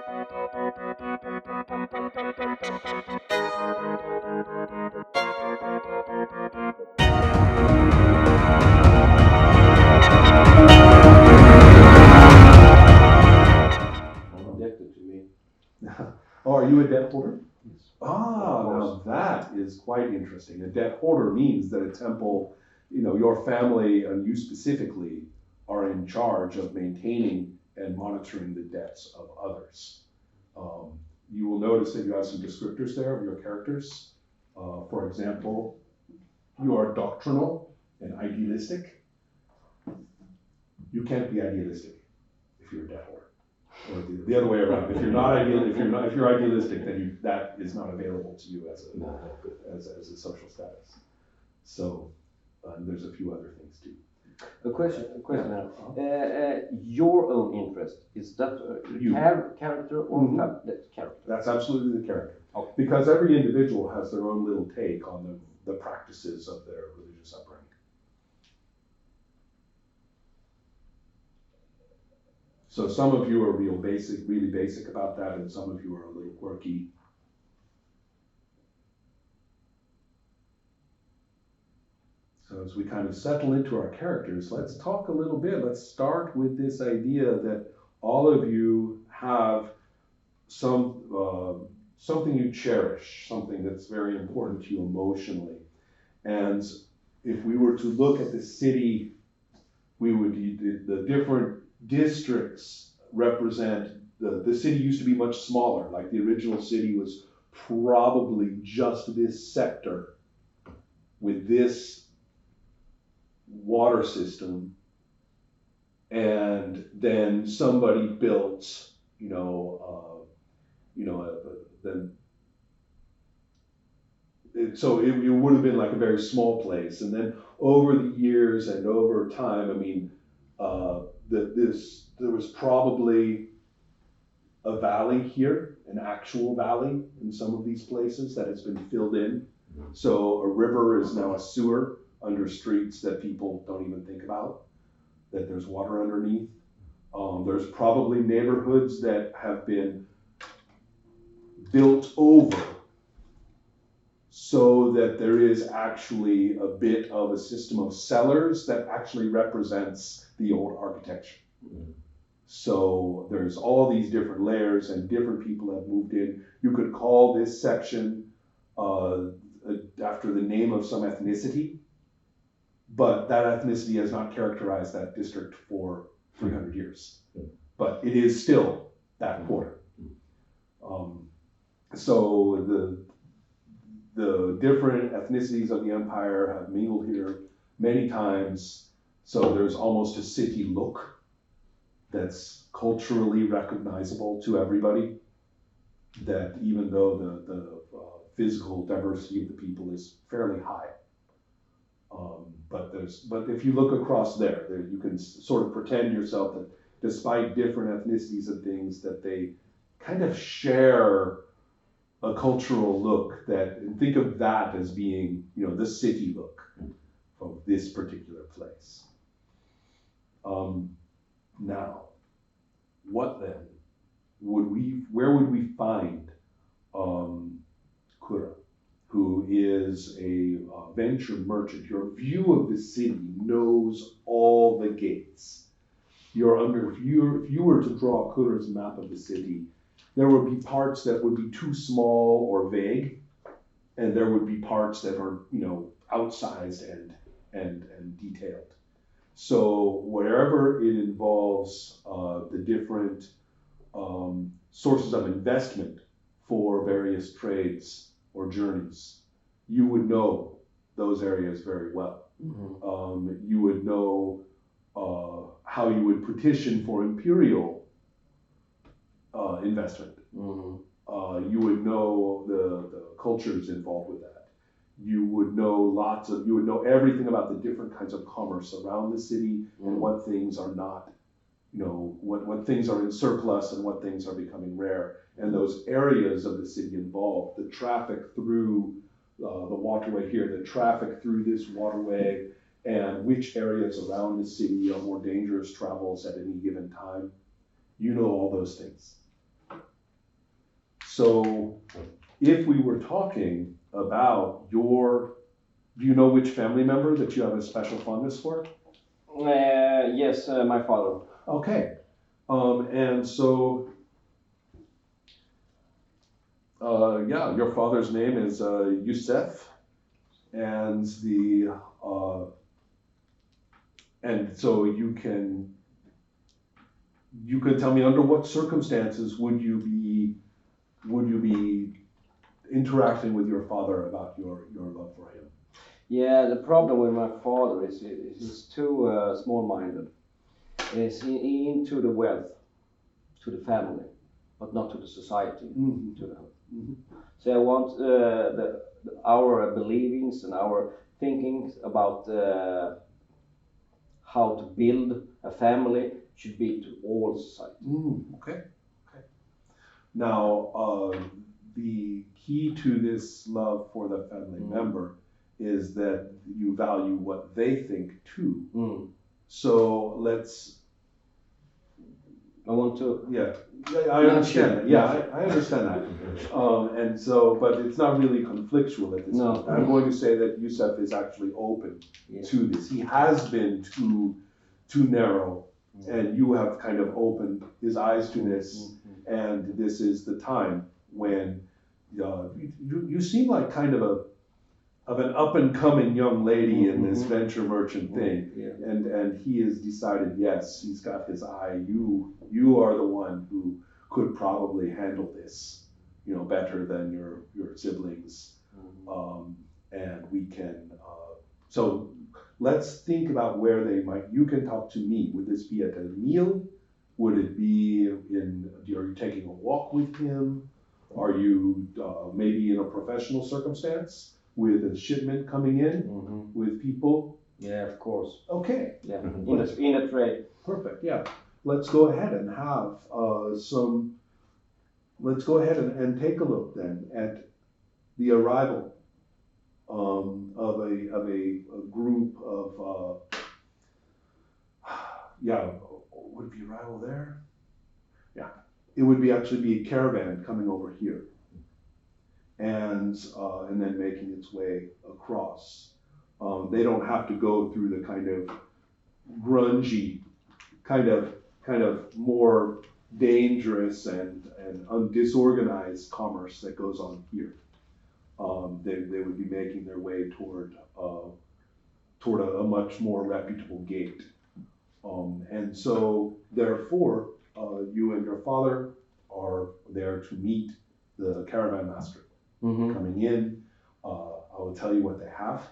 Objected to me. Oh, are you a debt holder? Yes. Ah, Of now that is quite interesting. A debt holder means that a temple, your family and you specifically are in charge of maintaining and monitoring the debts of others. You will notice that you have some descriptors there of your characters. For example, you are doctrinal and idealistic. You can't be idealistic if you're a debt holder. Or the other way around. If you're not if you're idealistic, then that is not available to you as a social status. So there's a few other things too. A question now. Your own interest, is that character or character? That's absolutely the character. Okay. Because every individual has their own little take on the practices of their religious upbringing. So some of you are really basic about that, and some of you are a little quirky. So as we kind of settle into our characters, let's talk a little bit. Let's start with this idea that all of you have something you cherish, something that's very important to you emotionally. And if we were to look at the city, the different districts represent, the city used to be much smaller. Like the original city was probably just this sector with this water system, and then somebody built, so it would have been like a very small place, and then over the years and over time, there was probably a valley here, an actual valley in some of these places that has been filled in. So a river is now a sewer under streets that people don't even think about, that there's water underneath. There's probably neighborhoods that have been built over so that there is actually a bit of a system of cellars that actually represents the old architecture. So there's all these different layers and different people have moved in. You could call this section after the name of some ethnicity, but that ethnicity has not characterized that district for 300 years. But it is still that quarter. So the different ethnicities of the empire have mingled here many times. So there's almost a city look that's culturally recognizable to everybody, that even though the physical diversity of the people is fairly high. But if you look across there, you can sort of pretend yourself that despite different ethnicities and things, that they kind of share a cultural look, and think of that as being, the city look of this particular place. Now, what then where would we find Kura, who is a venture merchant? Your view of the city knows all the gates. If you were to draw Kura's map of the city, there would be parts that would be too small or vague, and there would be parts that are, outsized and detailed. So wherever it involves the different sources of investment for various trades or journeys, you would know those areas very well. Mm-hmm. You would know how you would petition for imperial investment. Mm-hmm. You would know the cultures involved with that. You would know everything about the different kinds of commerce around the city, mm-hmm. and what things are not, what things are in surplus and what things are becoming rare. And those areas of the city involved, the traffic through the waterway here, the traffic through this waterway, and which areas around the city are more dangerous travels at any given time. You know all those things. So if we were talking about do you know which family member that you have a special fondness for? Yes, my father. Okay. And so, yeah, your father's name is Yusef, and and so you can tell me under what circumstances would you be interacting with your father about your love for him? Yeah, the problem with my father is he's too small-minded. He's into the wealth, to the family, but not to the society. Mm-hmm. To them. Mm-hmm. So I want our believings and our thinkings about how to build a family should be to all society. Okay. Now, the key to this love for the family member is that you value what they think too. So I want to. Yeah, I understand that. Yeah, I understand that. And so, but it's not really conflictual at this point. I'm going to say that Yusef is actually open to this. He has been too narrow, and you have kind of opened his eyes to this. And this is the time when you seem like kind of an up and coming young lady in this venture merchant thing, and he has decided, yes, he's got his eye. You are the one who could probably handle this, better than your siblings, and we can. So let's think about where they might. You can talk to me. Would this be at a meal? Would it be are you taking a walk with him? Are you maybe in a professional circumstance with a shipment coming in with people? Yeah, of course. Okay. Yeah, in a trade. Perfect, yeah. Let's go ahead and have let's go ahead and take a look then at the arrival of a group of, would it be arrival there? Yeah, it would actually be a caravan coming over here and then making its way across. They don't have to go through the kind of grungy, kind of more dangerous and disorganized commerce that goes on here. They would be making their way toward a much more reputable gate. And so therefore, you and your father are there to meet the caravan master coming in. I will tell you what they have.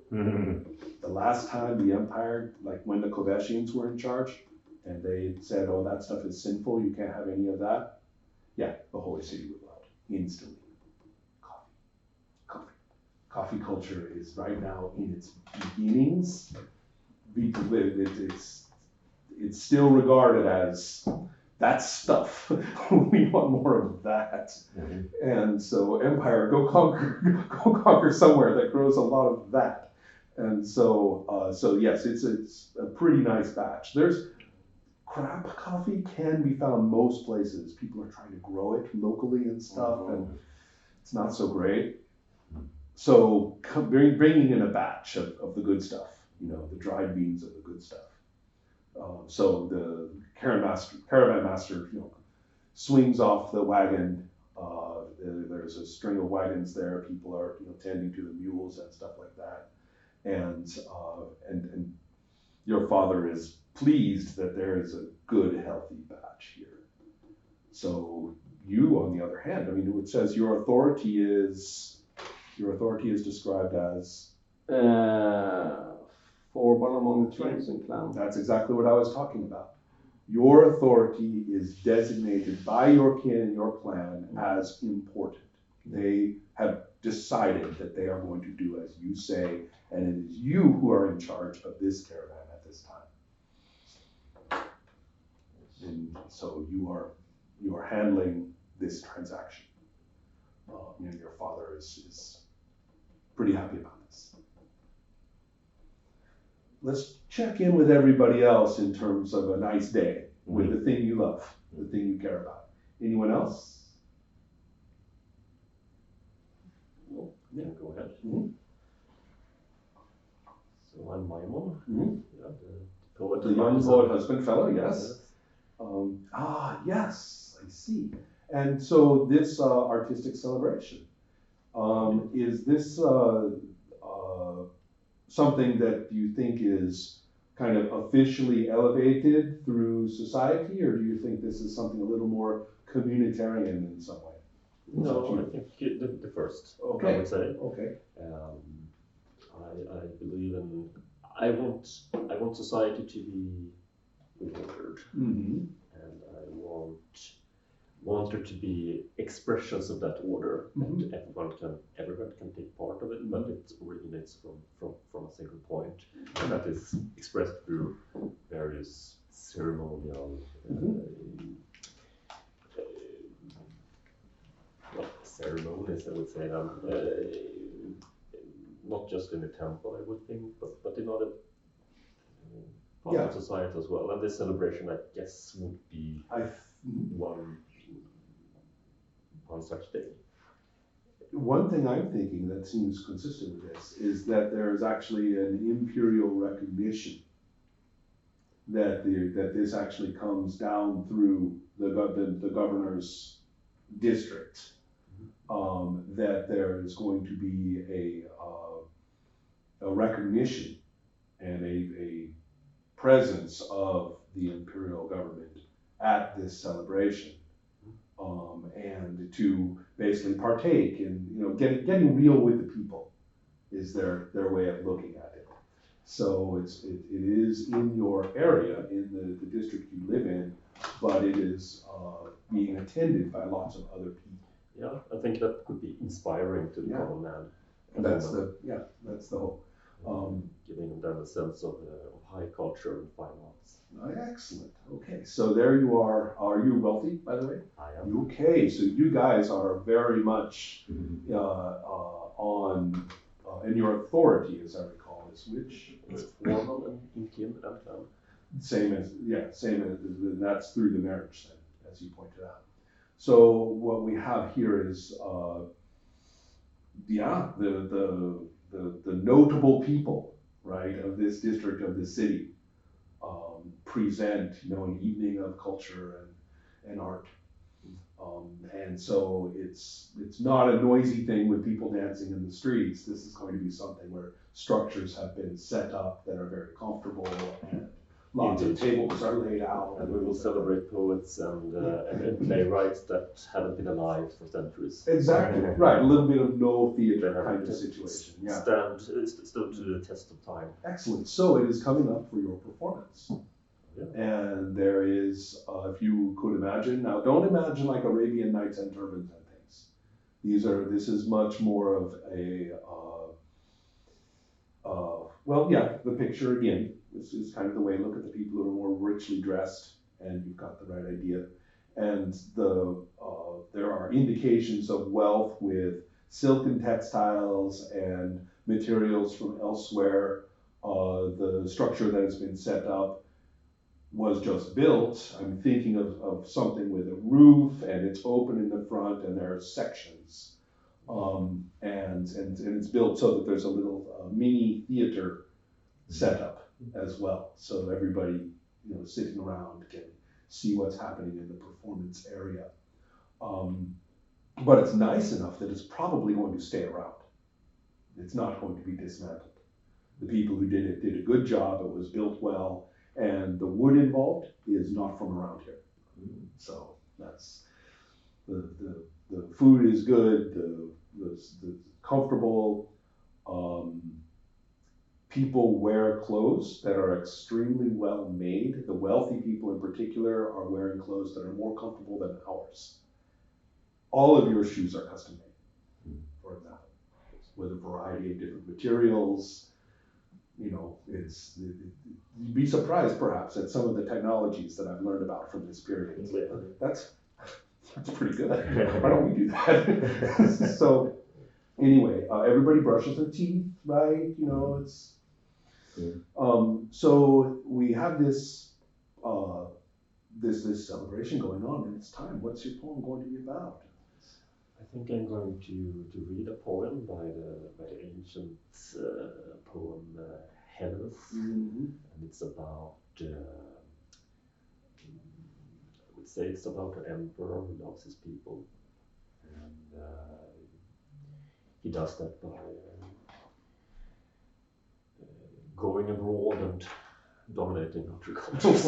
The last time the empire, like when the Koveshians were in charge, and they said, oh, that stuff is sinful, you can't have any of that. Yeah, the holy city rebelled instantly. Coffee culture is right now in its beginnings. It's still regarded as that stuff. We want more of that. And so empire, go conquer somewhere that grows a lot of that. And so yes, it's a pretty nice batch. There's crap coffee can be found most places. People are trying to grow it locally and stuff, and it's not so great. So bringing in a batch of the good stuff, the dried beans of the good stuff. So the caravan master, swings off the wagon. There's a string of wagons there. People are, tending to the mules and stuff like that. And your father is pleased that there is a good, healthy batch here. So you, on the other hand, it says your authority is described as Forbal among the kings and clans. That's exactly what I was talking about. Your authority is designated by your kin and your clan as important. They have decided that they are going to do as you say, and it is you who are in charge of this caravan at this time. And so you are handling this transaction. Your father is pretty happy about this. Let's check in with everybody else in terms of a nice day with the thing you love, the thing you care about. Anyone else? You can go ahead. Mhm. So I'm Maimon, Mhm. yeah, the poet. The and young artisan. poet husband fellow, yes. Yes, I see. And so this artistic celebration, is this something that you think is kind of officially elevated through society, or do you think this is something a little more communitarian in some way? No, I think the first, I Okay. would say. Okay. I believe in, I want society to be ordered, Mm-hmm. and I want there to be expressions of that order, and everyone can take part of it, but it originates from a single point, and that is expressed through various ceremonial ceremonies, I would say, not just in the temple, I would think, but in other parts of society as well. And this celebration, I guess, would be one such thing. One thing I'm thinking that seems consistent with this is that there's actually an imperial recognition that this actually comes down through the governor's district. That there is going to be a recognition and a presence of the imperial government at this celebration, and to basically partake in getting real with the people is their way of looking at it. So it is in your area, in the district you live in, but it is being attended by lots of other people. Yeah, I think that could be inspiring to the common man. That's the hope. Giving them a sense of high culture and fine arts. Excellent. Okay, so there you are. Are you wealthy, by the way? I am. Okay, so you guys are very much on, and your authority, as I recall, is which? It's formal and intim and femme. Same as that's through the marriage then, as you pointed out. So what we have here is, the notable people, right, of this district, of this city, present, an evening of culture and art. And so it's not a noisy thing with people dancing in the streets. This is going to be something where structures have been set up that are very comfortable, and lots of tables are laid out. And we will celebrate poets and playwrights that haven't been alive for centuries. Exactly, right. A little bit of no theater kind of situation. Yeah. Stood to the test of time. Excellent. So it is coming up for your performance. Yeah. And there is, if you could imagine, now don't imagine like Arabian Nights and turbans and things. This is much more of a, the picture again. This is kind of the way, look at the people who are more richly dressed, and you've got the right idea. And there are indications of wealth with silken textiles and materials from elsewhere. The structure that has been set up was just built. I'm thinking of something with a roof, and it's open in the front, and there are sections. And it's built so that there's a little mini theater set up as well. So everybody, sitting around can see what's happening in the performance area. But it's nice enough that it's probably going to stay around. It's not going to be dismantled. The people who did it did a good job. It was built well. And the wood involved is not from around here. So that's the food is good, the comfortable. People wear clothes that are extremely well made. The wealthy people in particular are wearing clothes that are more comfortable than ours. All of your shoes are custom made, for example, with a variety of different materials. You'd be surprised perhaps at some of the technologies that I've learned about from this period. That's pretty good. Why don't we do that? So anyway, everybody brushes their teeth, right? It's so we have this this celebration going on, and it's time. What's your poem going to be about? I think I'm going to read a poem by the ancient poem Hellas, and it's about I would say it's about an emperor who loves his people, and he does that by going abroad and dominating other countries.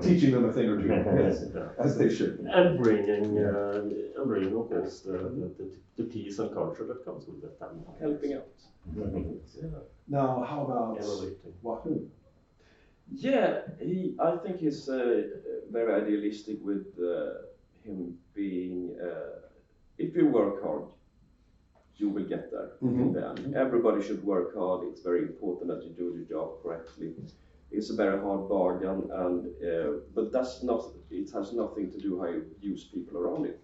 Teaching them a thing or two, yes, as they should. And bringing, of course, the peace and culture that comes with that empire. Helping out. Now, how about Elevating. Wahoo? Yeah, I think he's very idealistic with him being, if you work hard, you will get there in the end. Everybody should work hard. It's very important that you do the job correctly. It's a very hard bargain, and but that's not. It has nothing to do how you use people around it.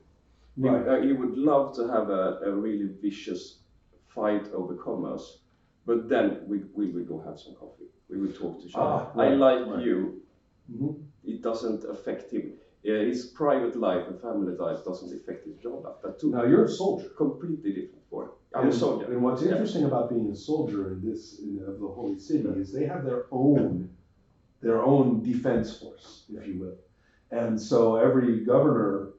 Right. You would love to have a really vicious fight over commerce, but then we will go have some coffee. We will talk to each other. Right, I like right. you. It doesn't affect him. His private life and family life doesn't affect his job like that too. Now, you're a soldier. Completely different for him. I'm a soldier. And what's interesting about being a soldier in this of the Holy City is they have their own defense force, if you will. And so every governor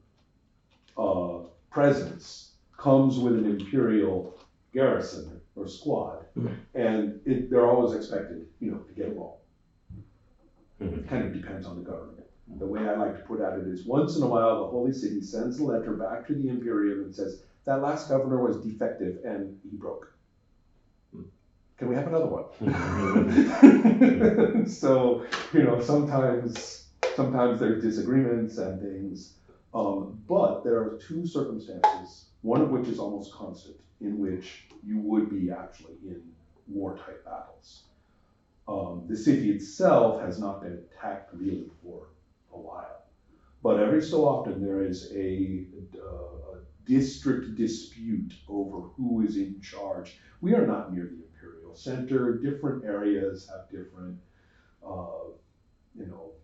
presence comes with an imperial garrison or squad, and they're always expected, to get along. It kind of depends on the government. The way I like to put it is once in a while the Holy City sends a letter back to the Imperium and says, that last governor was defective and he broke. Can we have another one? So, sometimes there's disagreements and things, but there are two circumstances, one of which is almost constant, in which you would be actually in war-type battles. The city itself has not been attacked really for a while, but every so often there is a district dispute over who is in charge. We are not near the imperial center. Different areas have different,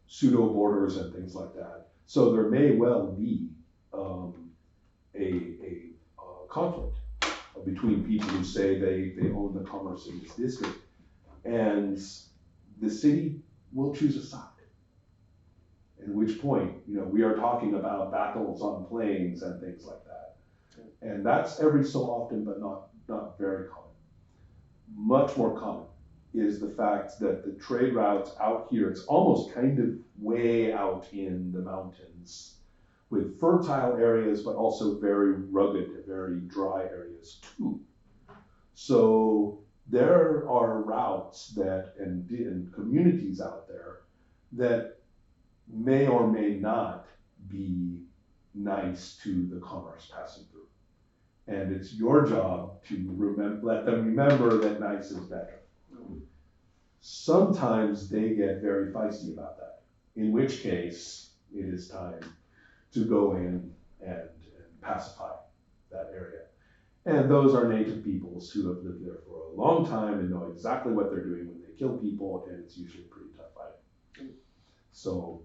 pseudo borders and things like that. So there may well be a conflict between people who say they own the commerce in this district, and the city will choose a side. At which point, we are talking about battles on plains and things like that. And that's every so often, but not very common. Much more common is the fact that the trade routes out here, it's almost kind of way out in the mountains with fertile areas, but also very rugged, very dry areas too. So there are routes and communities out there that may or may not be nice to the commerce passing through. And it's your job to let them remember that nice is better. Sometimes they get very feisty about that, in which case it is time to go in and pacify that area. And those are native peoples who have lived there for a long time and know exactly what they're doing when they kill people, and it's usually pretty tough fighting. So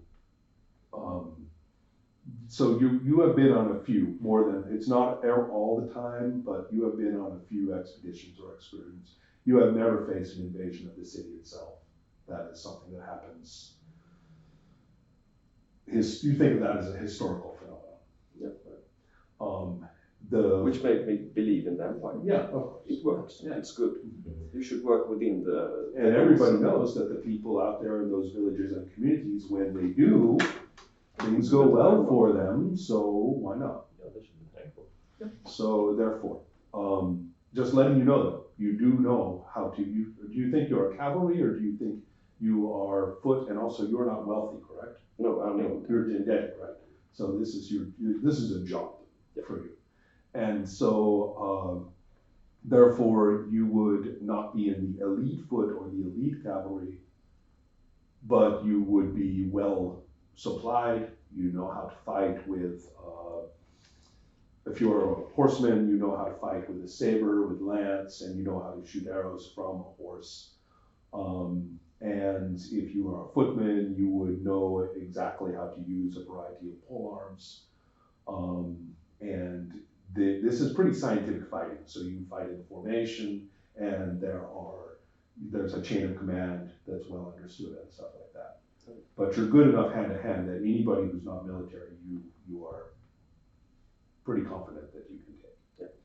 you have been on a few, more than, it's not all the time, but you have been on a few expeditions or excursions. You have never faced an invasion of the city itself. That is something that happens. You think of that as a historical phenomenon. Yeah. Which made me believe in the empire. Yeah, of course. It works. Yeah. It's good. You should work within the. And everybody knows that the people out there in those villages and communities, when they do, things go well for them, so why not? Yeah, they should be thankful. So therefore, just letting you know though, you do know how to, do you think you're a cavalry or do you think you are foot, and also you're not wealthy, correct? No, I mean. You're indebted, right? So this is this is a job for you. And so, therefore you would not be in the elite foot or the elite cavalry, but you would be well supplied. You know how to fight with, if you're a horseman, you know how to fight with a saber, with lance, and you know how to shoot arrows from a horse. And if you are a footman, you would know exactly how to use a variety of polearms. And this is pretty scientific fighting. So you fight in formation, and there's a chain of command that's well understood and stuff like that. But you're good enough hand to hand that anybody who's not military, you are pretty confident that you can take.